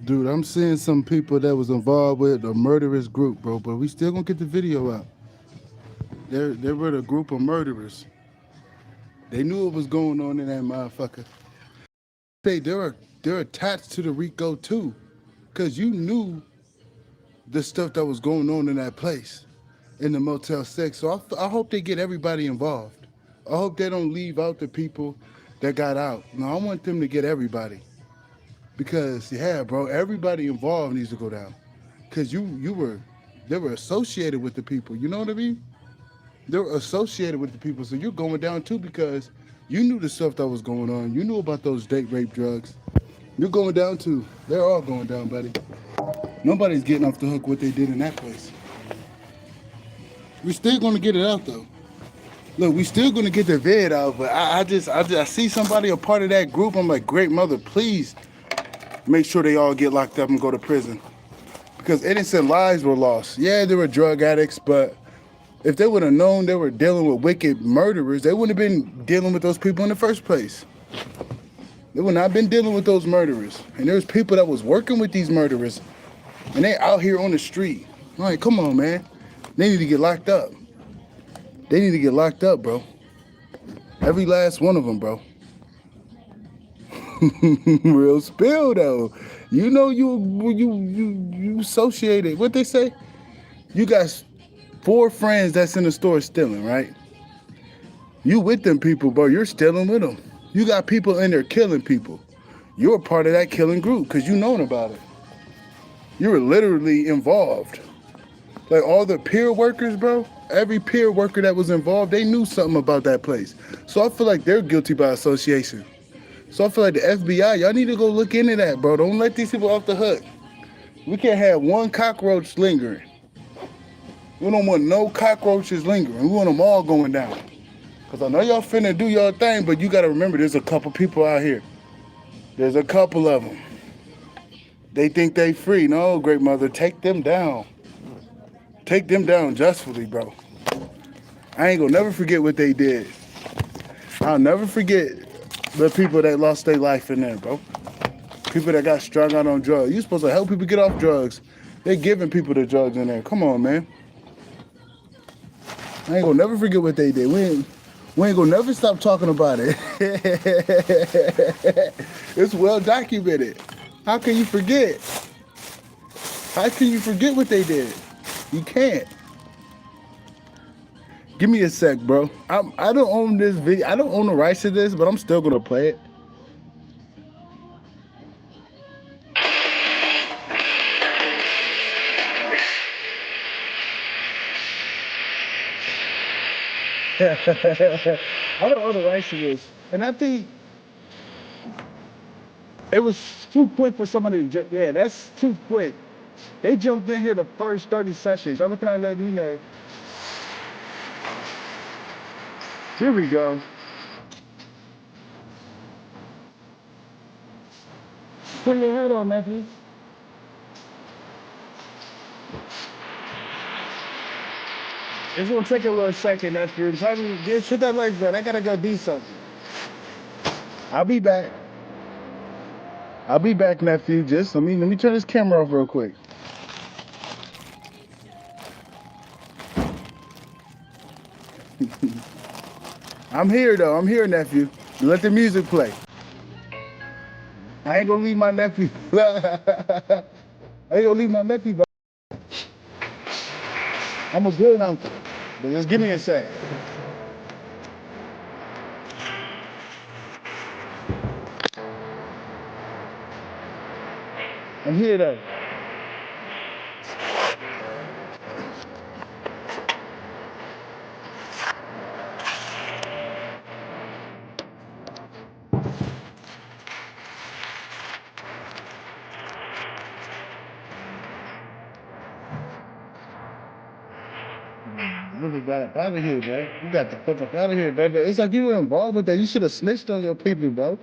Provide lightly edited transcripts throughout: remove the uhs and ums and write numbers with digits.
Dude, I'm seeing some people that was involved with a murderous group, bro. But we still gonna get the video out. They were a group of murderers. They knew what was going on in that motherfucker. They're attached to the Rico too, cause you knew the stuff that was going on in that place, in the Motel 6. So I hope they get everybody involved. I hope they don't leave out the people that got out. No, I want them to get everybody. Because yeah, bro, everybody involved needs to go down. Cause you were they were associated with the people. You know what I mean? They were associated with the people. So you're going down too because you knew the stuff that was going on. You knew about those date rape drugs. You're going down too. They're all going down, buddy. Nobody's getting off the hook what they did in that place. We're still gonna get it out though. Look, we still gonna get the vid out, but I see somebody a part of that group. I'm like, great mother, please make sure they all get locked up and go to prison. Because innocent lives were lost. Yeah, they were drug addicts, but if they would have known they were dealing with wicked murderers, they wouldn't have been dealing with those people in the first place. They would not have been dealing with those murderers. And there's people that was working with these murderers, and they out here on the street. I'm like, come on, man. They need to get locked up. They need to get locked up, bro. Every last one of them, bro. Real spill though. You know you associated. What they say? You got 4 friends that's in the store stealing, right? You with them people, bro. You're stealing with them. You got people in there killing people. You're a part of that killing group because you known about it. You were literally involved. Like all the peer workers, bro. Every peer worker that was involved, they knew something about that place. So I feel like they're guilty by association. So I feel like the FBI, y'all need to go look into that, bro. Don't let these people off the hook. We can't have one cockroach lingering. We don't want no cockroaches lingering. We want them all going down. Because I know y'all finna do y'all thing, but you got to remember there's a couple people out here. There's a couple of them. They think they free. No, great mother, take them down. Take them down justly, bro. I ain't gonna never forget what they did. I'll never forget the people that lost their life in there, bro. People that got strung out on drugs. You supposed to help people get off drugs. They giving people the drugs in there. Come on, man. I ain't gonna never forget what they did. We ain't gonna never stop talking about it. It's well documented. How can you forget? How can you forget what they did? You can't. Give me a sec, bro. I don't own this video. I don't own the rights to this, but I'm still gonna play it. I don't own the rights to this, and I think it was too quick for somebody to jump. Yeah, that's too quick. They jumped in here the first 30 seconds. I'm trying to let you know. Here we go. Put your head on, Matthew. It's gonna take a little second after. Just hit that like button. I gotta go do something. I'll be back. I'll be back, nephew. Just let me turn this camera off real quick. I'm here though. I'm here, nephew. Let the music play. I ain't gonna leave my nephew. I ain't gonna leave my nephew. I'm a good uncle. But just give me a sec. I'm here though. Move it out of here, man. You got the fuck out of here, baby. It's like you were involved with that. You should have snitched on your people, bro.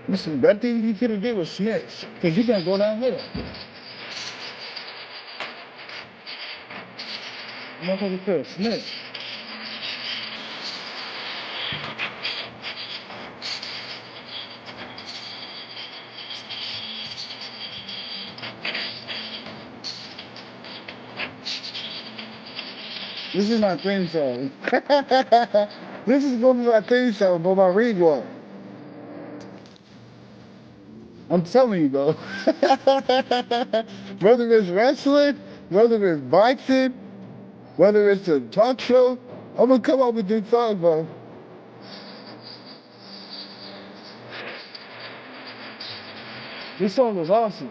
Listen, that thing you could have did was snitch. Cause you can't go down here. Motherfucker could have snitched. This is my theme song. This is gonna be my theme song for my ring walk. I'm telling you, bro. Whether it's wrestling, whether it's boxing, whether it's a talk show, I'm gonna come up with this song, bro. This song was awesome.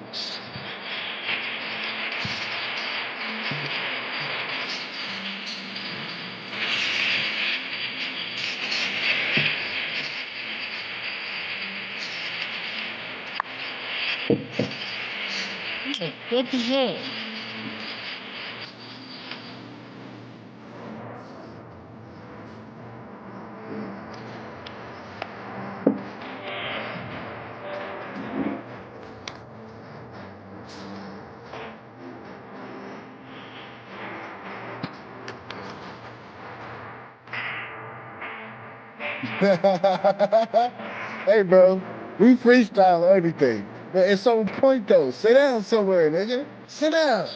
What the hell? Hey, bro, we freestyle everything. But it's on point, though. Sit down somewhere, nigga. Sit down.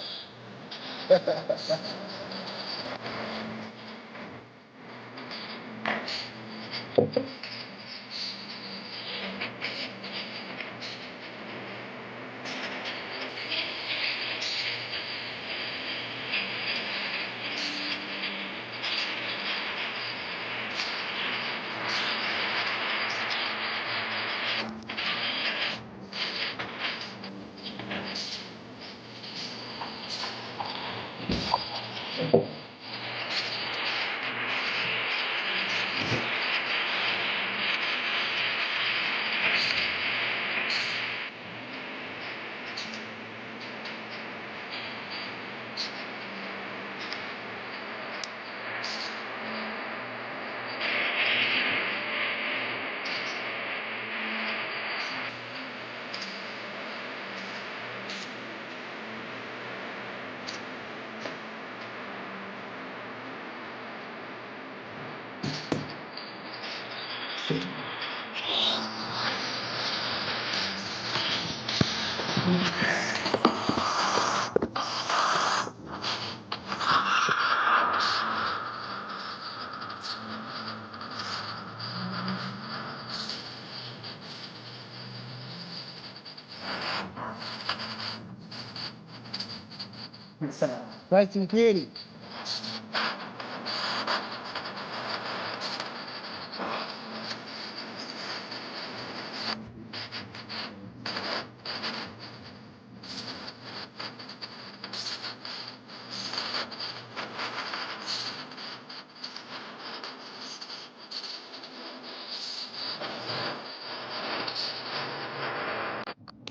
Nice and pretty.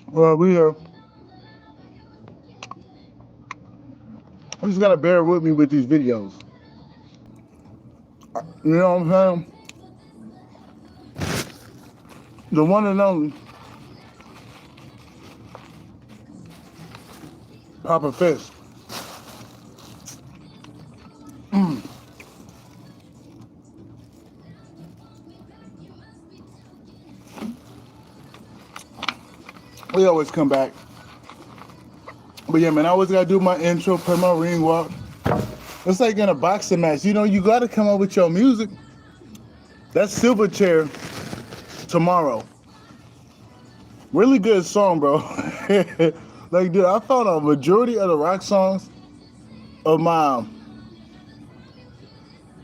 Well, you just gotta bear with me with these videos. You know what I'm saying? The one and only Papa Fist. We always come back. But yeah, man, I always gotta do my intro, play my ring walk. It's like in a boxing match. You know, you gotta come up with your music. That's Silverchair Tomorrow. Really good song, bro. Like, dude, I found a majority of the rock songs of my,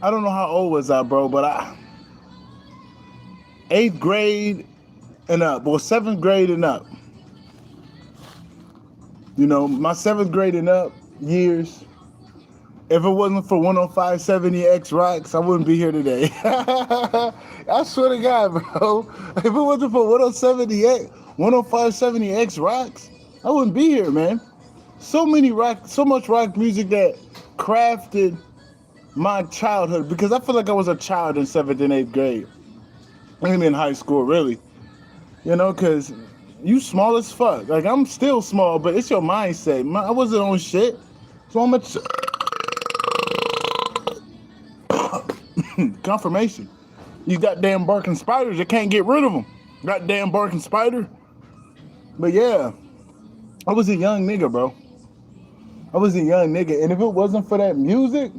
I don't know how old was I, bro, but 8th grade and up, or 7th grade and up. You know, my 7th grade and up years, if it wasn't for 10570X Rocks, I wouldn't be here today. I swear to God, bro. If it wasn't for 10570X Rocks, I wouldn't be here, man. So much rock music that crafted my childhood, because I feel like I was a child in 7th and 8th grade. I mean, in high school, really. You know, because you small as fuck. Like, I'm still small, but it's your mindset. I wasn't on shit. So I'm confirmation. You goddamn barking spiders, you can't get rid of them. Goddamn barking spider. But yeah, I was a young nigga, bro. I was a young nigga. And if it wasn't for that music,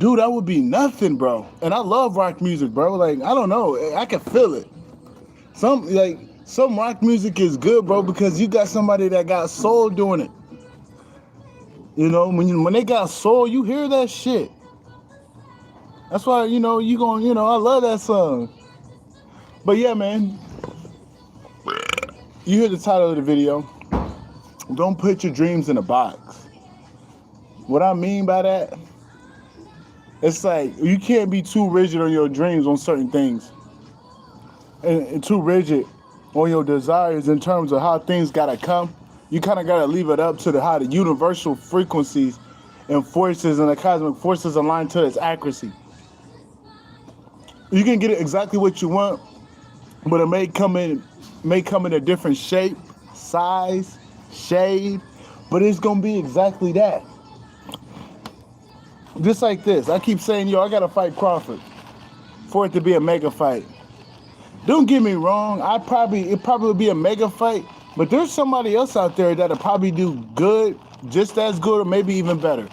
Dude, that would be nothing, bro. And I love rock music, bro. Like, I don't know. I can feel it. Some rock music is good, bro, because you got somebody that got soul doing it. You know, when they got soul, you hear that shit. That's why, you know, I love that song. But yeah, man. You hear the title of the video. Don't put your dreams in a box. What I mean by that, it's like you can't be too rigid on your dreams on certain things. And too rigid on your desires in terms of how things gotta come. You kind of gotta leave it up to how the universal frequencies and forces and the cosmic forces align to its accuracy. You can get exactly what you want, but it may come in a different shape, size, shade, but it's gonna be exactly that. Just like this, I keep saying, yo, I gotta fight Crawford for it to be a mega fight. Don't get me wrong, it probably would be a mega fight, but there's somebody else out there that'll probably do good, just as good, or maybe even better.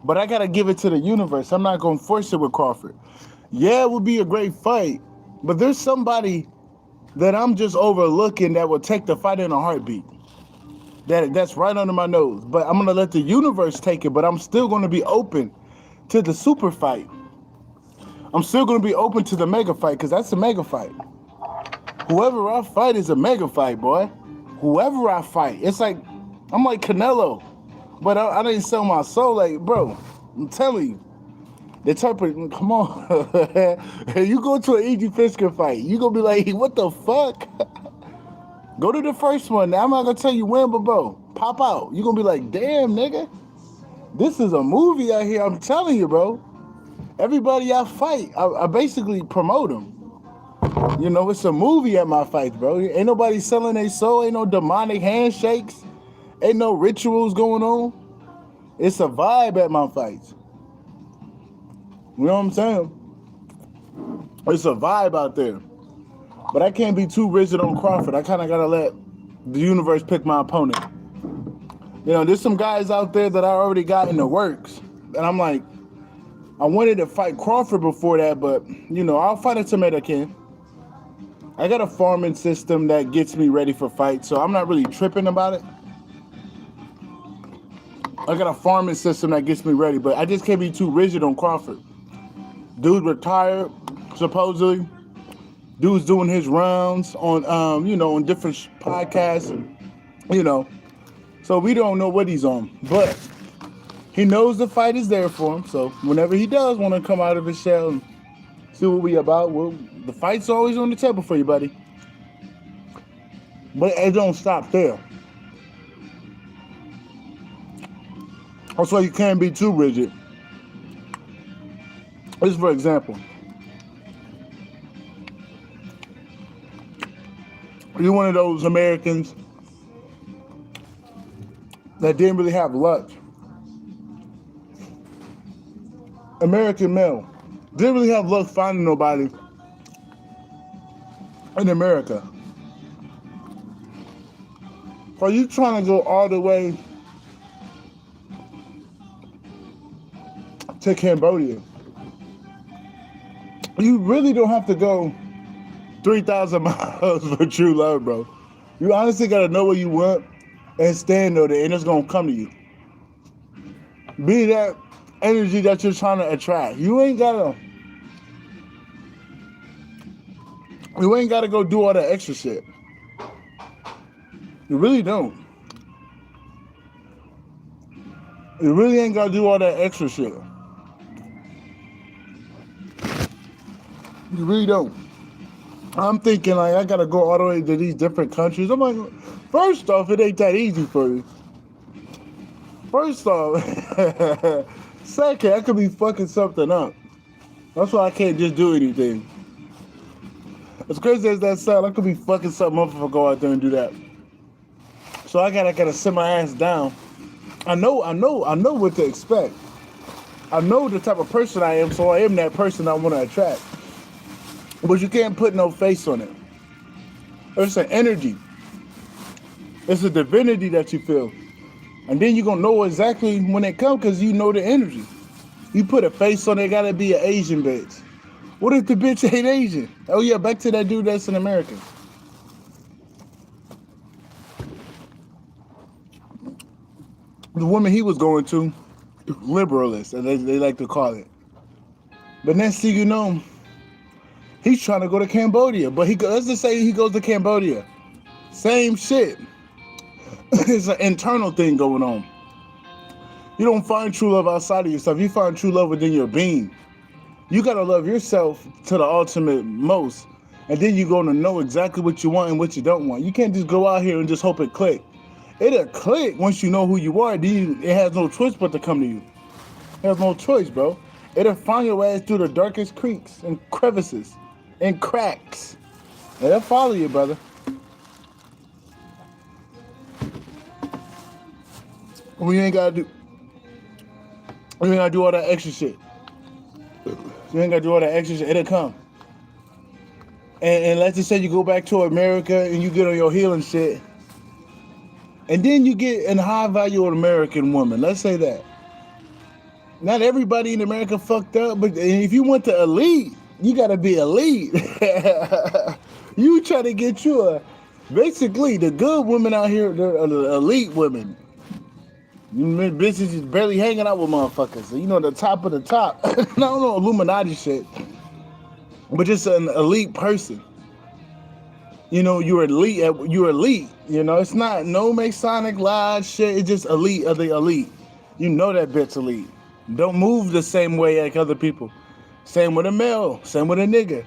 But I gotta give it to the universe. I'm not gonna force it with Crawford. Yeah, it would be a great fight, but there's somebody that I'm just overlooking that will take the fight in a heartbeat. That's right under my nose. But I'm gonna let the universe take it, but I'm still gonna be open to the super fight. I'm still gonna be open to the mega fight, because that's a mega fight. Whoever I fight is a mega fight, boy. Whoever I fight. It's like, I'm like Canelo, but I didn't sell my soul. Like, bro, I'm telling you, the type of, come on. You go to an E.J. Fisker fight, you gonna be like, what the fuck? Go to the first one. Now, I'm not gonna tell you when, but bro, pop out. You gonna be like, damn, nigga, this is a movie out here. I'm telling you, bro. Everybody I fight, I basically promote them. You know, it's a movie at my fights, bro. Ain't nobody selling their soul. Ain't no demonic handshakes. Ain't no rituals going on. It's a vibe at my fights. You know what I'm saying? It's a vibe out there. But I can't be too rigid on Crawford. I kind of got to let the universe pick my opponent. You know, there's some guys out there that I already got in the works. And I'm like, I wanted to fight Crawford before that, but, you know, I'll fight a tomato can. I got a farming system that gets me ready for fights, so I'm not really tripping about it. I got a farming system that gets me ready, but I just can't be too rigid on Crawford. Dude retired, supposedly. Dude's doing his rounds on, you know, on different podcasts, and, you know. So we don't know what he's on, but he knows the fight is there for him. So whenever he does want to come out of his shell and see what we about, well, the fight's always on the table for you, buddy. But it don't stop there. That's why you can't be too rigid. Just for example, you're one of those Americans that didn't really have luck. American male. Didn't really have luck finding nobody in America. Are you trying to go all the way to Cambodia? You really don't have to go 3,000 miles for true love, bro. You honestly gotta know what you want and stand on it, and it's gonna come to you. Be that energy that you're trying to attract. You ain't gotta go do all that extra shit. You really don't. You really ain't gotta do all that extra shit. You really don't. I'm thinking like I gotta go all the way to these different countries. I'm like, first off, it ain't that easy for you. First off, second, I could be fucking something up. That's why I can't just do anything. As crazy as that sounds, I could be fucking something up if I go out there and do that. So I gotta sit my ass down. I know what to expect. I know the type of person I am, so I am that person I want to attract. But you can't put no face on it. It's an energy. It's a divinity that you feel. And then you're going to know exactly when it comes because you know the energy. You put a face on it, gotta be an Asian bitch. What if the bitch ain't Asian? Oh yeah, back to that dude that's an American. The woman he was going to, liberalist, as they like to call it. But next thing you know, he's trying to go to Cambodia. But let's just say he goes to Cambodia. Same shit. It's an internal thing going on. You don't find true love outside of yourself. You find true love within your being. You gotta love yourself to the ultimate most. And then you're gonna know exactly what you want and what you don't want. You can't just go out here and just hope it click. It'll click once you know who you are. Then it has no choice but to come to you. It has no choice, bro. It'll find your ass through the darkest creeks and crevices and cracks. It'll follow you, brother. We ain't gotta do all that extra shit. You ain't gotta do all that extra shit. It'll come. And let's just say you go back to America and you get on your healing shit. And then you get a high value American woman. Let's say that. Not everybody in America fucked up, but if you want the elite, you gotta be elite. You try to get you basically the good women out here, the elite women. You bitches is barely hanging out with motherfuckers. So, you know, the top of the top. I don't know Illuminati shit, but just an elite person. You know, you're elite. You're elite. You know, it's not no Masonic lodge shit. It's just elite of the elite. You know that bitch elite. Don't move the same way like other people. Same with a male. Same with a nigga.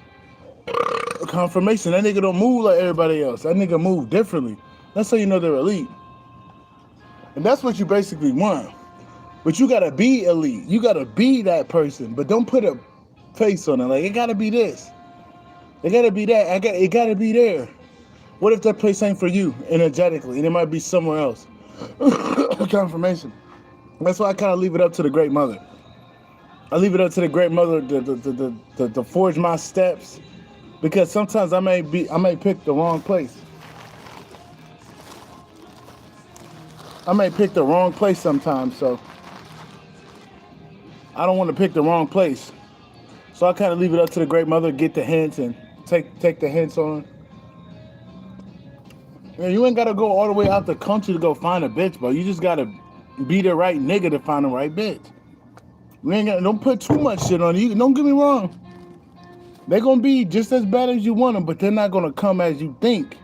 Confirmation. That nigga don't move like everybody else. That nigga move differently. That's how you know they're elite. And that's what you basically want. But you gotta be elite. You gotta be that person. But don't put a face on it. Like, it gotta be this. It gotta be that. It gotta be there. What if that place ain't for you energetically and it might be somewhere else? Confirmation. That's why I kind of leave it up to the Great Mother. I leave it up to the Great Mother to forge my steps, because sometimes I may pick the wrong place. I may pick the wrong place sometimes, so I don't want to pick the wrong place. So I kind of leave it up to the Great Mother, get the hints and take the hints on. Yeah, you ain't gotta go all the way out the country to go find a bitch, bro. You just gotta be the right nigga to find the right bitch. Don't put too much shit on you. Don't get me wrong. They're gonna be just as bad as you want them, but they're not gonna come as you think.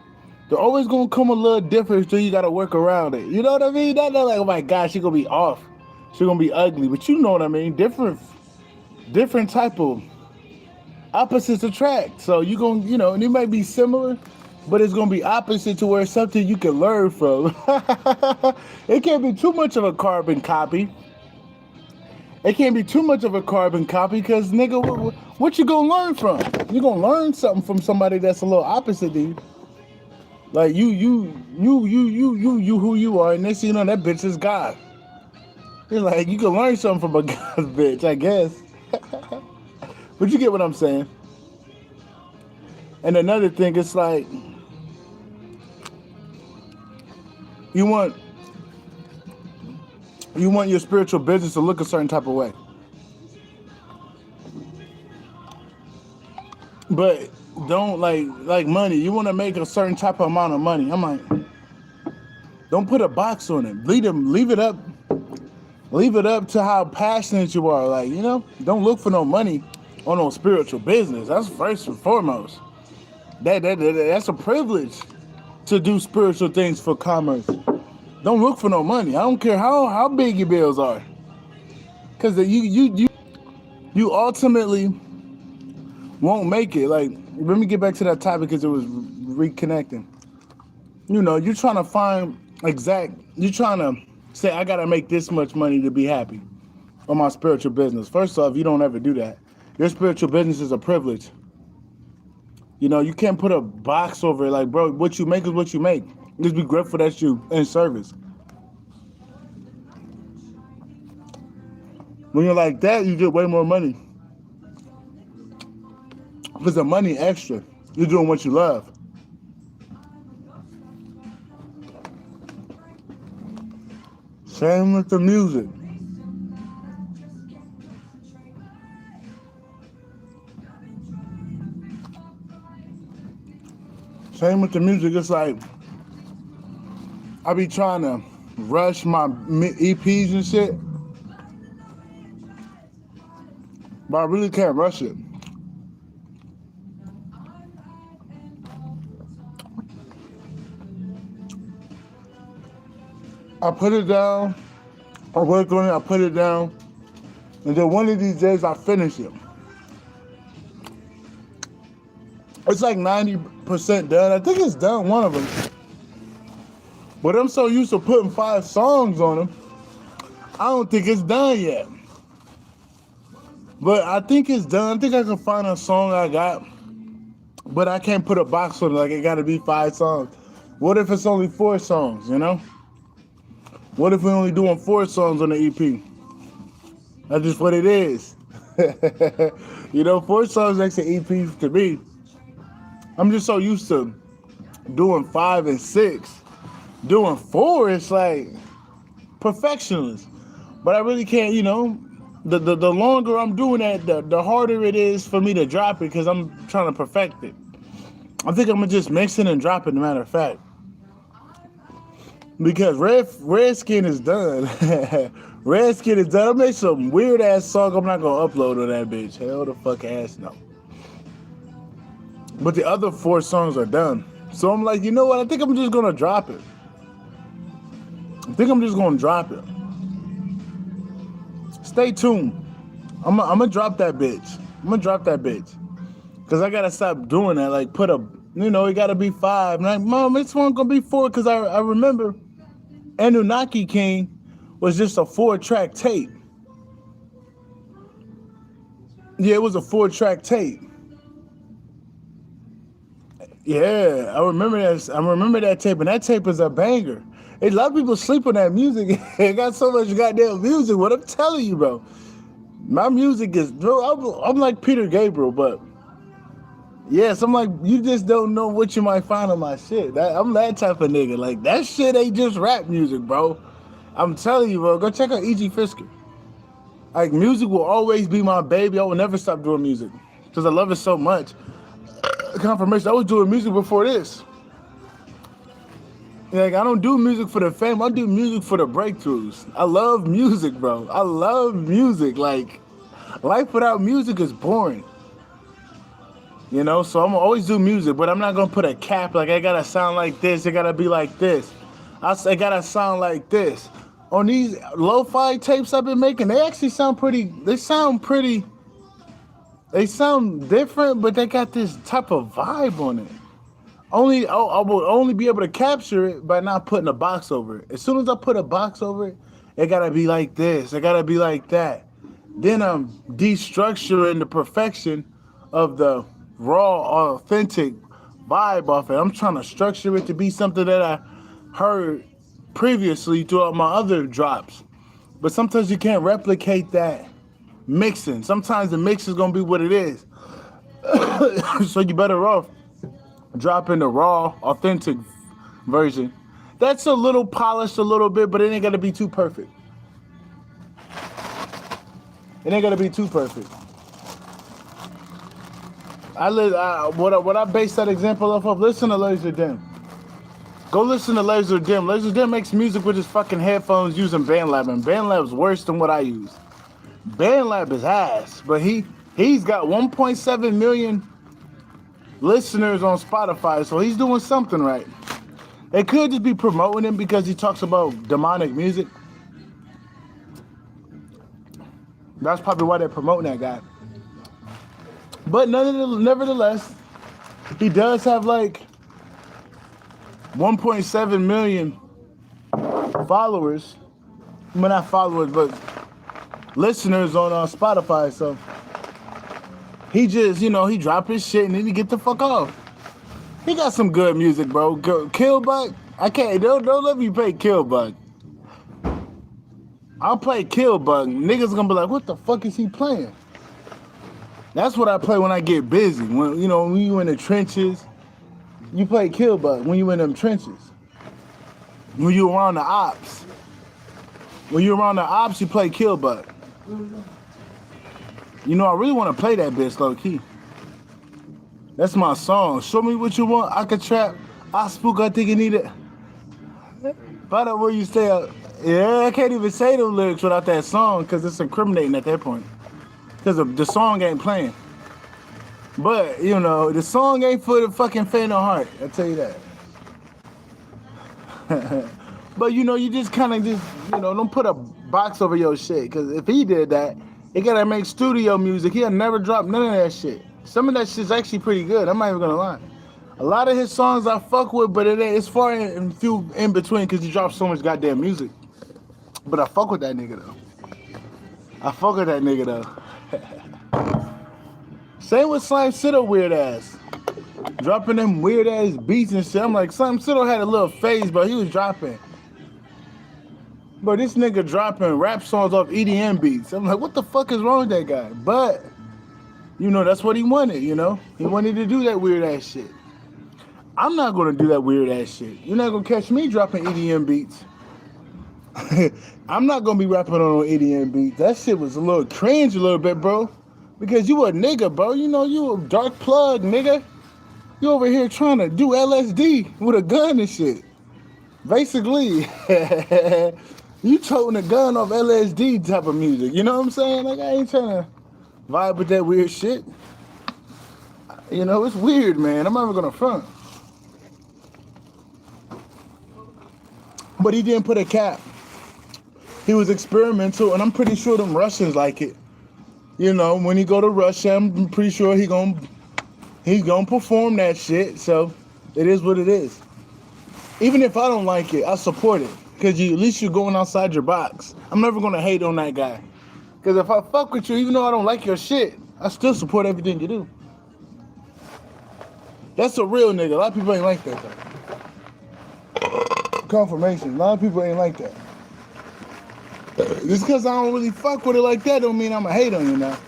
They're always gonna come a little different, so you gotta work around it. You know what I mean? Not like, oh my God, she gonna be off. She gonna be ugly, but you know what I mean? Different type of opposites attract. So you gonna, you know, and it might be similar, but it's gonna be opposite to where it's something you can learn from. It can't be too much of a carbon copy. It can't be too much of a carbon copy, because nigga, what you gonna learn from? You gonna learn something from somebody that's a little opposite to you. Like you who you are, and next thing you know, that bitch is God. You're like, you can learn something from a God's bitch, I guess. But you get what I'm saying. And another thing, it's like you want your spiritual business to look a certain type of way. But don't like money. You want to make a certain type of amount of money. I'm like, don't put a box on it. Leave it up to how passionate you are. Like, you know, don't look for no money on no spiritual business. That's first and foremost. That's a privilege to do spiritual things for commerce. Don't look for no money. I don't care how big your bills are, because you ultimately won't make it. Like, let me get back to that topic because it was reconnecting. You know, you're trying to say, I gotta make this much money to be happy on my spiritual business. First off, you don't ever do that. Your spiritual business is a privilege. You know, you can't put a box over it. Like, bro, what you make is what you make. Just be grateful that you in service. When you're like that, you get way more money. Because the money extra, you're doing what you love. Same with the music. Same with the music. It's like I be trying to rush my EPs and shit, but I really can't rush it. I put it down, I work on it, I put it down, and then one of these days I finish it. It's like 90% done. I think it's done, one of them. But I'm so used to putting 5 songs on them, I don't think it's done yet. But I think it's done. I think I can find a song I got, but I can't put a box on it like it gotta be 5 songs. What if it's only 4 songs, you know? What if we're only doing 4 songs on the EP? That's just what it is. You know, 4 songs makes an EP to me. I'm just so used to doing 5 and 6. Doing 4, it's like perfectionist. But I really can't, you know, the longer I'm doing that, the harder it is for me to drop it because I'm trying to perfect it. I think I'm gonna just mix it and drop it, as a matter of fact. Because Redskin is done. Redskin is done. I made some weird ass song I'm not gonna upload on that bitch. Hell the fuck ass no. But the other 4 songs are done. So I'm like, you know what? I think I'm just gonna drop it. Stay tuned. I'm gonna drop that bitch. Cause I gotta stop doing that. Like put a, you know, it gotta be 5. I'm like, Mom, this one gonna be 4. Cause I remember Anunnaki King was just a 4-track tape. Yeah, it was a 4-track tape. Yeah, I remember that tape, and that tape is a banger. A lot of people sleep on that music. It got so much goddamn music. What I'm telling you, bro. My music is, bro, I'm like Peter Gabriel, but yes, I'm like, you just don't know what you might find on my shit. I'm that type of nigga. Like, that shit ain't just rap music, bro. I'm telling you, bro. Go check out E.G. Fisker. Like, music will always be my baby. I will never stop doing music because I love it so much. Confirmation, I was doing music before this. Like, I don't do music for the fame. I do music for the breakthroughs. I love music, bro. I love music. Like, life without music is boring. You know, so I'm gonna always do music, but I'm not gonna put a cap. Like, I gotta sound like this. It gotta be like this. I gotta sound like this. On these lo-fi tapes I've been making, they actually sound pretty. They sound different, but they got this type of vibe on it. I will only be able to capture it by not putting a box over it. As soon as I put a box over it, it gotta be like this. It gotta be like that. Then I'm destructuring the perfection of the raw, authentic vibe off it. I'm trying to structure it to be something that I heard previously throughout my other drops. But sometimes you can't replicate that mixing. Sometimes the mix is gonna be what it is. So you better off dropping the raw, authentic version. That's a little polished a little bit, but it ain't gotta be too perfect. What I base that example off of, listen to Laser Dim. Go listen to Laser Dim. Laser Dim makes music with his fucking headphones using BandLab, and BandLab's worse than what I use. BandLab is ass, but he's got 1.7 million listeners on Spotify, so he's doing something right. They could just be promoting him because he talks about demonic music. That's probably why they're promoting that guy. But nevertheless, he does have like 1.7 million followers. Well, not followers, but listeners on Spotify. So he just, you know, he dropped his shit and then he get the fuck off. He got some good music, bro. Killbuck, I can't, don't let me play Killbuck. I'll play Killbuck. Niggas gonna be like, what the fuck is he playing? That's what I play when I get busy. When, you know, when you in the trenches, you play Killbuck. When you in them trenches. When you around the ops. You play Killbuck. You know, I really want to play that bitch low key. That's my song. Show me what you want. I can trap. I spook. I think you need it. Find out where you stay up. Yeah, I can't even say those lyrics without that song because it's incriminating at that point. Because the song ain't playing. But, you know, the song ain't for the fucking faint of heart. I'll tell you that. But, you know, you just kind of just, you know, don't put a box over your shit. Because if he did that, he got to make studio music. He'll never drop none of that shit. Some of that shit's actually pretty good. I'm not even going to lie. A lot of his songs I fuck with, but it's far and few in between because he drops so much goddamn music. But I fuck with that nigga, though. Same with Slime Siddle, weird ass. Dropping them weird ass beats and shit. I'm like, Slime Siddle had a little phase, bro. He was dropping. But this nigga dropping rap songs off EDM beats. I'm like, what the fuck is wrong with that guy? But, you know, that's what he wanted, you know? He wanted to do that weird ass shit. I'm not gonna do that weird ass shit. You're not gonna catch me dropping EDM beats. I'm not gonna be rapping on EDM beats. That shit was a little cringe a little bit, bro. Because you a nigga, bro. You know, you a dark plug, nigga. You over here trying to do LSD with a gun and shit. Basically, you toting a gun off LSD type of music. You know what I'm saying? Like, I ain't trying to vibe with that weird shit. You know, it's weird, man. I'm not even gonna front. But he didn't put a cap. He was experimental, and I'm pretty sure them Russians like it. You know, when he go to Russia, I'm pretty sure he gonna perform that shit. So it is what it is. Even if I don't like it, I support it. Cause at least you're going outside your box. I'm never gonna hate on that guy. Cause if I fuck with you, even though I don't like your shit, I still support everything you do. That's a real nigga. A lot of people ain't like that though. Confirmation. A lot of people ain't like that. Just because I don't really fuck with it like that don't mean I'ma hate on you now.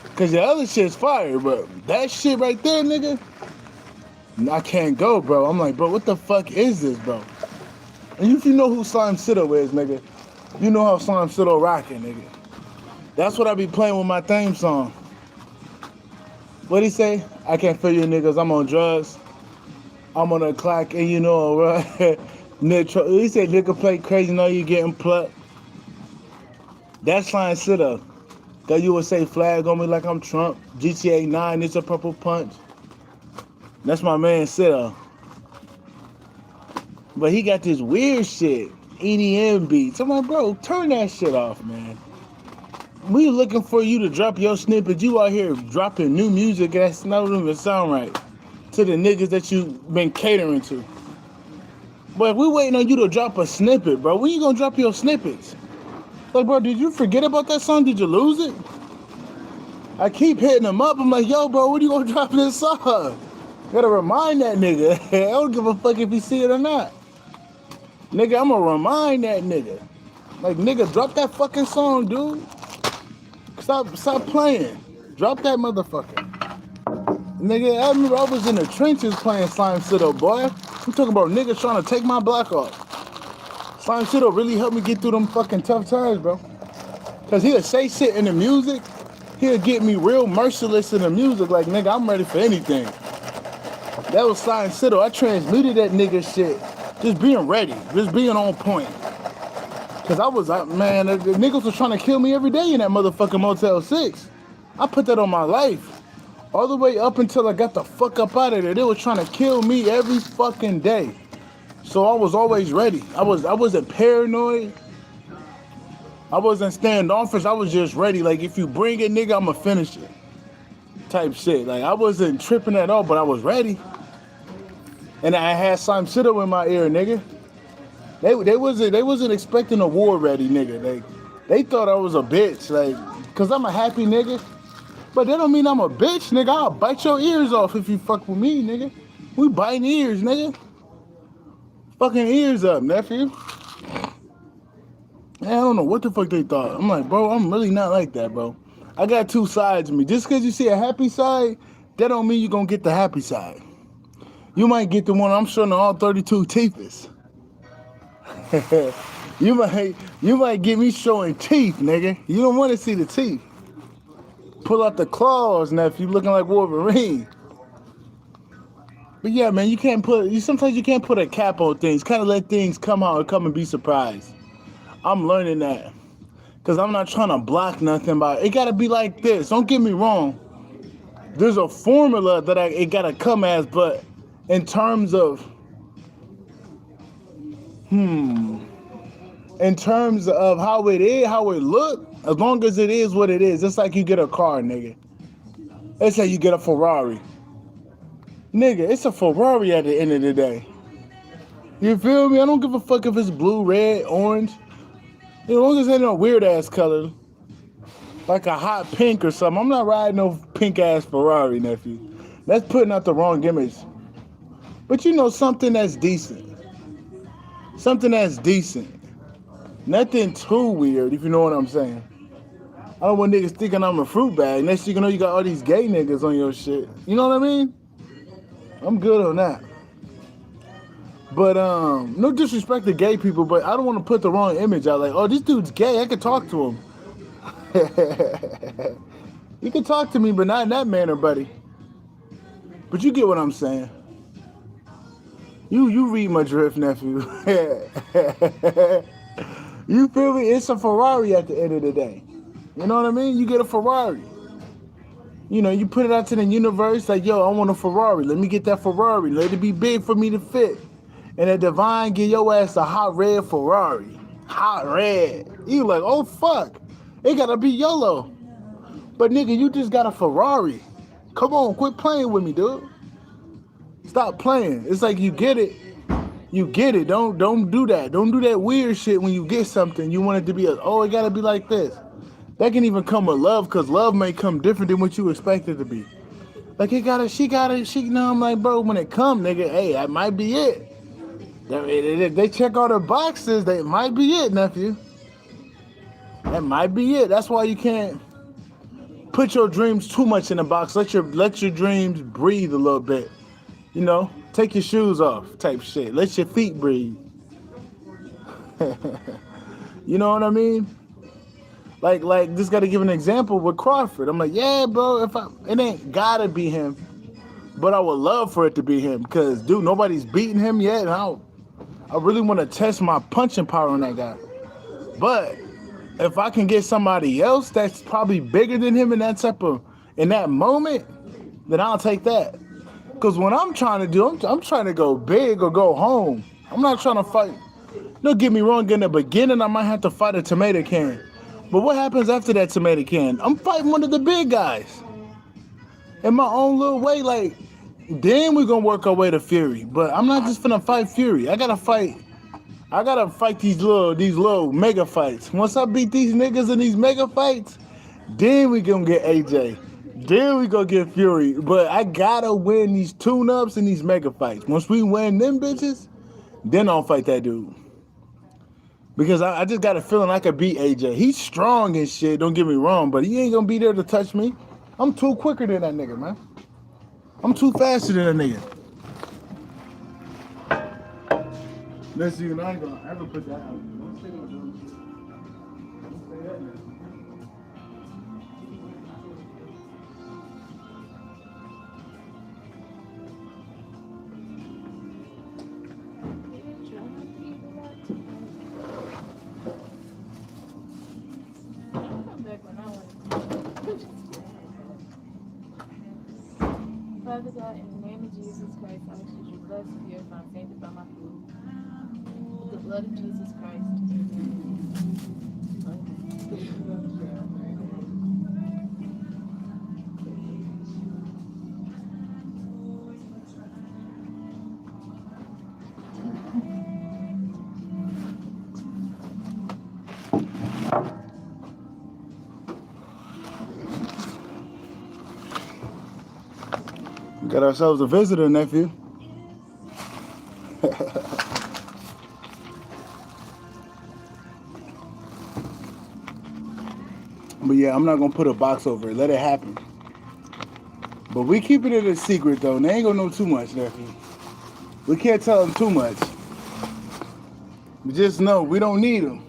Because the other shit's fire, but that shit right there, nigga, I can't go, bro. I'm like, bro, what the fuck is this, bro? And if you know who Slime Siddle is, nigga, you know how Slime Siddle rocking, nigga. That's what I be playing with my theme song. What'd he say? I can't feel you niggas, I'm on drugs. I'm on a clock and you know, right? He said, nigga play crazy, know you getting plucked. That's Slime Siddle. Cause you would say flag on me like I'm Trump. GTA 9, it's a purple punch. That's my man Siddle. But he got this weird shit, EDM beats. I'm like, bro, turn that shit off, man. We looking for you to drop your snippet. You out here dropping new music that's not even sound right to the niggas that you been catering to. But we waiting on you to drop a snippet, bro. When you gonna drop your snippets? Like, bro, did you forget about that song? Did you lose it? I keep hitting him up. I'm like, yo, bro, when you gonna drop this song? Gotta remind that nigga. I don't give a fuck if he see it or not. Nigga, I'm gonna remind that nigga. Like, nigga, drop that fucking song, dude. Stop playing. Drop that motherfucker. Nigga, I remember I was in the trenches playing Slime Siddle, boy. I'm talking about niggas trying to take my block off. Slime Siddle really helped me get through them fucking tough times, bro. Cause he'll say shit in the music, he'll get me real merciless in the music, like, nigga, I'm ready for anything. That was Slime Siddle. I transmuted that nigga shit. Just being ready, just being on point. Cause I was, man, the niggas was trying to kill me every day in that motherfucking Motel 6. I put that on my life. All the way up until I got the fuck up out of there. They were trying to kill me every fucking day. So I was always ready. I wasn't paranoid. I wasn't standoffish. I was just ready. Like, if you bring it, nigga, I'ma finish it. Type shit. Like, I wasn't tripping at all, but I was ready. And I had Slime Siddle in my ear, nigga. They wasn't expecting a war ready, nigga. They thought I was a bitch, like, cause I'm a happy nigga. But that don't mean I'm a bitch, nigga. I'll bite your ears off if you fuck with me, nigga. We biting ears, nigga. Fucking ears up, nephew. Man, I don't know what the fuck they thought. I'm like, bro, I'm really not like that, bro. I got two sides of me. Just because you see a happy side, that don't mean you're going to get the happy side. You might get the one I'm showing all 32 teethers. you might get me showing teeth, nigga. You don't want to see the teeth. Pull out the claws, nephew, looking like Wolverine. But yeah, man, you can't put. Sometimes you can't put a cap on things. Kind of let things come out and come and be surprised. I'm learning that because I'm not trying to block nothing. But it gotta be like this. Don't get me wrong. There's a formula that it gotta come as, but in terms of in terms of how it is, how it look, as long as it is what it is, it's like you get a car, nigga. Let's say you get a Ferrari. Nigga, it's a Ferrari at the end of the day. You feel me? I don't give a fuck if it's blue, red, orange. As long as it ain't no weird ass color. Like a hot pink or something. I'm not riding no pink ass Ferrari, nephew. That's putting out the wrong image. But you know, something that's decent. Something that's decent. Nothing too weird, if you know what I'm saying. I don't want niggas thinking I'm a fruit bag. Next thing you know, you got all these gay niggas on your shit. You know what I mean? I'm good on that. But no disrespect to gay people, but I don't want to put the wrong image out. Like, oh, this dude's gay. I can talk to him. You can talk to me, but not in that manner, buddy. But you get what I'm saying. You read my drift, nephew. You feel me? It's a Ferrari at the end of the day. You know what I mean? You get a Ferrari. You know, you put it out to the universe like, yo, I want a Ferrari. Let me get that Ferrari. Let it be big for me to fit. And that divine give your ass a hot red Ferrari. Hot red. You like, oh, fuck. It gotta be YOLO. But nigga, you just got a Ferrari. Come on, quit playing with me, dude. Stop playing. It's like you get it. You get it. Don't do that. Don't do that weird shit when you get something. You want it to be it gotta be like this. That can even come with love, because love may come different than what you expect it to be. Like she got it, you know, I'm like, bro, when it come, nigga, hey, that might be it. They check all the boxes, that might be it, nephew. That might be it. That's why you can't put your dreams too much in a box. Let your dreams breathe a little bit. You know, take your shoes off type shit. Let your feet breathe. You know what I mean? Like just gotta give an example with Crawford. I'm like, yeah, bro, it ain't gotta be him. But I would love for it to be him. Cause dude, nobody's beaten him yet. And I really want to test my punching power on that guy. But if I can get somebody else that's probably bigger than him in that moment, then I'll take that. Because what I'm trying to do, I'm trying to go big or go home. I'm not trying to fight. Don't get me wrong, in the beginning I might have to fight a tomato can. But what happens after that tomato can? I'm fighting one of the big guys. In my own little way, like, then we're gonna work our way to Fury. But I'm not just finna fight Fury. I gotta fight these little mega fights. Once I beat these niggas in these mega fights, then we gonna get AJ. Then we gonna get Fury. But I gotta win these tune-ups and these mega fights. Once we win them bitches, then I'll fight that dude. Because I just got a feeling I could beat AJ. He's strong and shit, don't get me wrong, but he ain't gonna be there to touch me. I'm too quicker than that nigga, man. I'm too faster than that nigga. Let's see, I ain't gonna ever put that out. Father God, in the name of Jesus Christ, I ask that you bless and purify and sanctify my food. With the blood of Jesus Christ. Got ourselves a visitor, nephew. But yeah, I'm not gonna put a box over it. Let it happen. But we keeping it a secret though. And they ain't gonna know too much, nephew. We can't tell them too much. We just know we don't need them.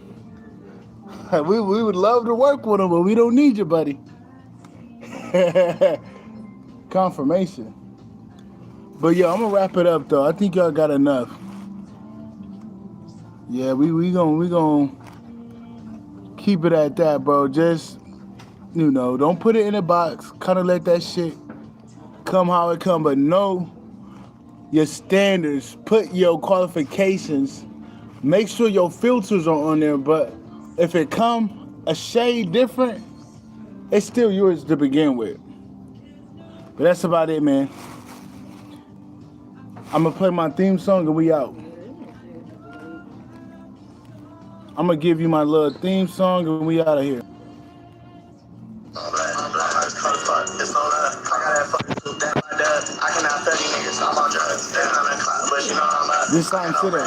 We would love to work with them, but we don't need you, buddy. Confirmation. But yeah, I'm gonna wrap it up though. I think y'all got enough. Yeah, we gonna keep it at that, bro. Just don't put it in a box. Kind of let that shit come how it come, but know your standards. Put your qualifications. Make sure your filters are on there. But if it come a shade different, it's still yours to begin with. But that's about it, man. I'm gonna play my theme song and we out. I'm gonna give you my little theme song and we out of here. It's no love. I got that fucking too damn my dad. I cannot feel these niggas. I'm on drugs. They're not in clock, but you know I'm up. This song to them.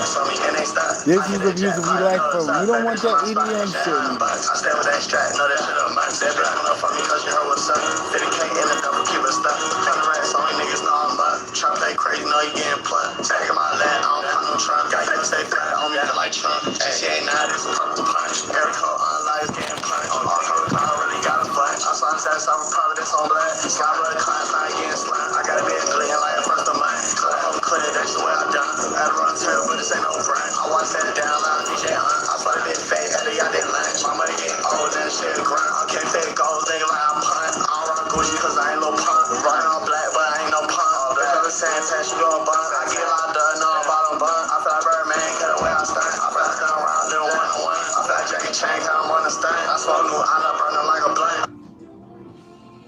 This is the music we like from. We don't want that EDM shit. I stay with that strap. Know that shit up. My step back on up for me cause you heard what's up. 50K in the double keep it stuck. 100 racks on me niggas know I'm up. Trump they crazy, know you getting plucked. Taking my land, I don't put no trunk. Got you stay flat on me like Trump. She ain't not this purple punch. Every code on life getting punched. All her I really got a punch. I saw him say something probably this on black. Sky blood clients, I ain't getting slant. I got a bit clean like a first of mine. I'm clear, that's the way I done. Had a run tail, but this ain't no brand. I want to set it down loud, DJ Hunt. I started a bit fake, had it, I didn't lunch. My money getting old and shit grind. I can't fake gold, nigga like I'm punt. I don't rock Gucci cause I ain't no punk. Running all black, but I ain't no punk. They never saying pass, you gon' bun. I get locked up, no bottom bun. I feel like Birdman, cut away, I stunt. I feel like come around, little one-on-one. I feel like Jackie Chan, how I'm on the stunt. I smoke new, I love burning like a blunt.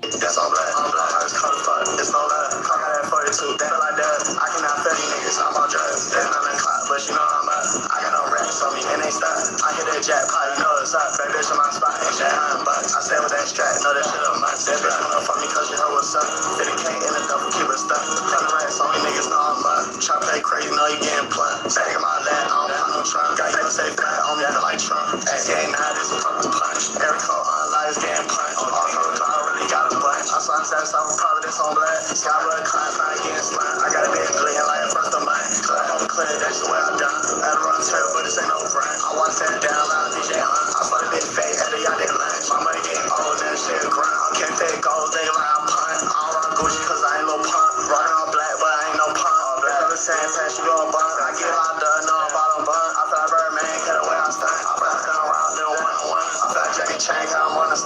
That's all black, I just cut fuck, it's no love. I got that 42, they feel like that. I cannot feel these niggas, I'm on drugs. They're not in clock, but you know I'm up. I got no racks on me, and they stuck. I hit that jackpot, you know it's up. That bitch in my spot, ain't shit, I'm bucks. I stay with that strap, know that shit up much. That bitch come up for me, cause you heard what's up. 50K in the double, keep it stuck. 100 racks on me, niggas know I'm up. Trump they crazy, know you getting plucked. Taking my land, I don't put no trunk. Got you stay flat on me, I feel like Trump. She ain't not this purple punch. Every code on life getting punched. All her I really got a bunch. I saw him say something probably this on black. Sky blood clients, I ain't getting slant. I got a bit clean like a first of mine. I'm clear, that's the way I done. Had a run tail, but this ain't no brand. I want to set it down loud, DJ Hunt. I started a bit fake, had it, I didn't lunch. My money getting old and shit grind. I can't